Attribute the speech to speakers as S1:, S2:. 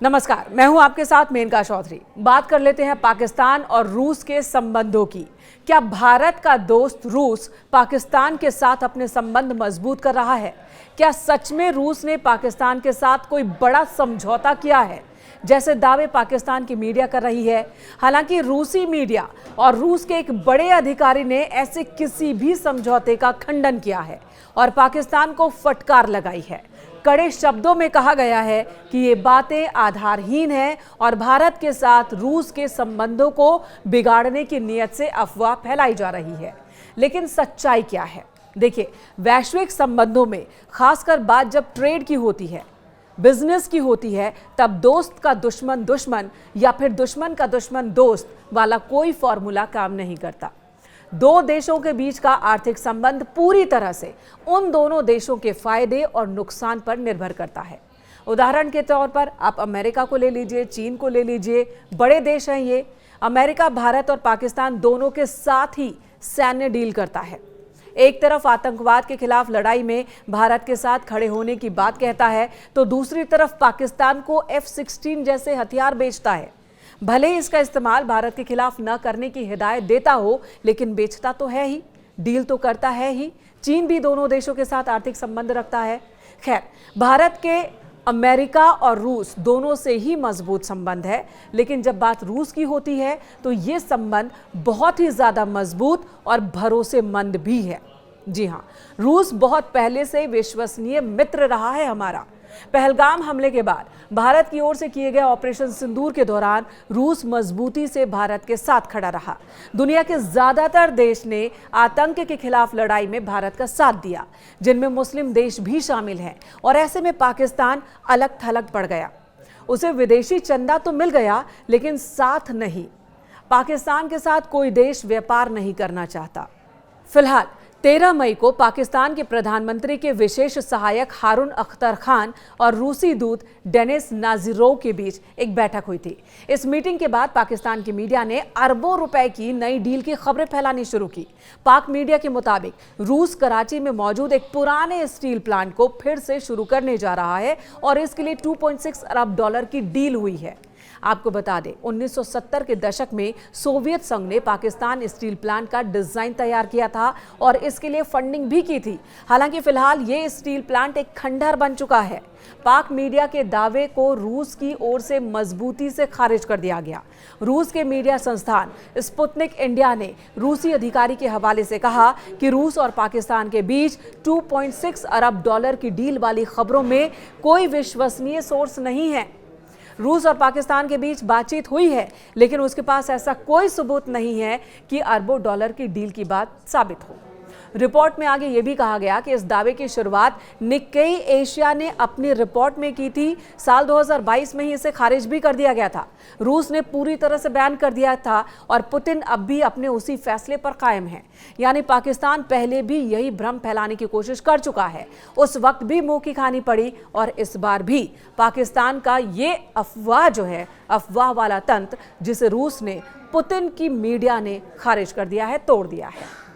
S1: नमस्कार, मैं हूं आपके साथ मेनका चौधरी। बात कर लेते हैं पाकिस्तान और रूस के संबंधों की। क्या भारत का दोस्त रूस पाकिस्तान के साथ अपने संबंध मजबूत कर रहा है? क्या सच में रूस ने पाकिस्तान के साथ कोई बड़ा समझौता किया है, जैसे दावे पाकिस्तान की मीडिया कर रही है? हालांकि रूसी मीडिया और रूस के एक बड़े अधिकारी ने ऐसे किसी भी समझौते का खंडन किया है और पाकिस्तान को फटकार लगाई है। कड़े शब्दों में कहा गया है कि ये बातें आधारहीन हैं और भारत के साथ रूस के संबंधों को बिगाड़ने की नीयत से अफवाह फैलाई जा रही है। लेकिन सच्चाई क्या है? देखिए, वैश्विक संबंधों में खासकर बात जब ट्रेड की होती है, बिजनेस की होती है, तब दोस्त का दुश्मन दुश्मन या फिर दुश्मन का दुश्मन दोस्त वाला कोई फॉर्मूला काम नहीं करता। दो देशों के बीच का आर्थिक संबंध पूरी तरह से उन दोनों देशों के फायदे और नुकसान पर निर्भर करता है। उदाहरण के तौर पर आप अमेरिका को ले लीजिए, चीन को ले लीजिए, बड़े देश हैं ये। अमेरिका भारत और पाकिस्तान दोनों के साथ ही सैन्य डील करता है। एक तरफ आतंकवाद के खिलाफ लड़ाई में भारत के साथ खड़े होने की बात कहता है, तो दूसरी तरफ पाकिस्तान को F-16 जैसे हथियार बेचता है। भले ही इसका इस्तेमाल भारत के खिलाफ न करने की हिदायत देता हो, लेकिन बेचता तो है ही, डील तो करता है ही। चीन भी दोनों देशों के साथ आर्थिक संबंध रखता है। खैर, भारत के अमेरिका और रूस दोनों से ही मजबूत संबंध है, लेकिन जब बात रूस की होती है तो ये संबंध बहुत ही ज्यादा मजबूत और भरोसेमंद भी है। जी हाँ, रूस बहुत पहले से विश्वसनीय मित्र रहा है हमारा। पहलगाम हमले के बाद भारत की ओर से किए गए ऑपरेशन सिंदूर के दौरान रूस मजबूती से भारत के साथ खड़ा रहा। दुनिया के ज्यादातर देश ने आतंक के खिलाफ लड़ाई में भारत का साथ दिया, जिनमें मुस्लिम देश भी शामिल हैं। और ऐसे में पाकिस्तान अलग थलग पड़ गया। उसे विदेशी चंदा तो मिल गया, लेकिन साथ नहीं। पाकिस्तान के साथ कोई देश व्यापार नहीं करना चाहता। फिलहाल 13 मई को पाकिस्तान के प्रधानमंत्री के विशेष सहायक हारून अख्तर खान और रूसी दूत डेनिस नाजिरोव के बीच एक बैठक हुई थी। इस मीटिंग के बाद पाकिस्तान की मीडिया ने अरबों रुपए की नई डील की खबरें फैलानी शुरू की। पाक मीडिया के मुताबिक रूस कराची में मौजूद एक पुराने स्टील प्लांट को फिर से शुरू करने जा रहा है और इसके लिए $2.6 अरब की डील हुई है। आपको बता दें, 1970 के दशक में सोवियत संघ ने पाकिस्तान स्टील प्लांट का डिजाइन तैयार किया था और इसके लिए फंडिंग भी की थी। हालांकि फिलहाल ये स्टील प्लांट एक खंडहर बन चुका है। पाक मीडिया के दावे को रूस की ओर से मजबूती से खारिज कर दिया गया। रूस के मीडिया संस्थान स्पुतनिक इंडिया ने रूसी अधिकारी के हवाले से कहा कि रूस और पाकिस्तान के बीच $2.6 अरब की डील वाली खबरों में कोई विश्वसनीय सोर्स नहीं है। रूस और पाकिस्तान के बीच बातचीत हुई है, लेकिन उसके पास ऐसा कोई सबूत नहीं है कि अरबों डॉलर की डील की बात साबित हो। रिपोर्ट में आगे ये भी कहा गया कि इस दावे की शुरुआत निक्केई एशिया ने अपनी रिपोर्ट में की थी। साल 2022 में ही इसे खारिज भी कर दिया गया था। रूस ने पूरी तरह से बैन कर दिया था और पुतिन अब भी अपने उसी फैसले पर कायम है। यानी पाकिस्तान पहले भी यही भ्रम फैलाने की कोशिश कर चुका है। उस वक्त भी मुंह की खानी पड़ी और इस बार भी पाकिस्तान का ये अफवाह जो है, अफवाह वाला तंत्र जिसे रूस ने, पुतिन की मीडिया ने खारिज कर दिया है, तोड़ दिया है।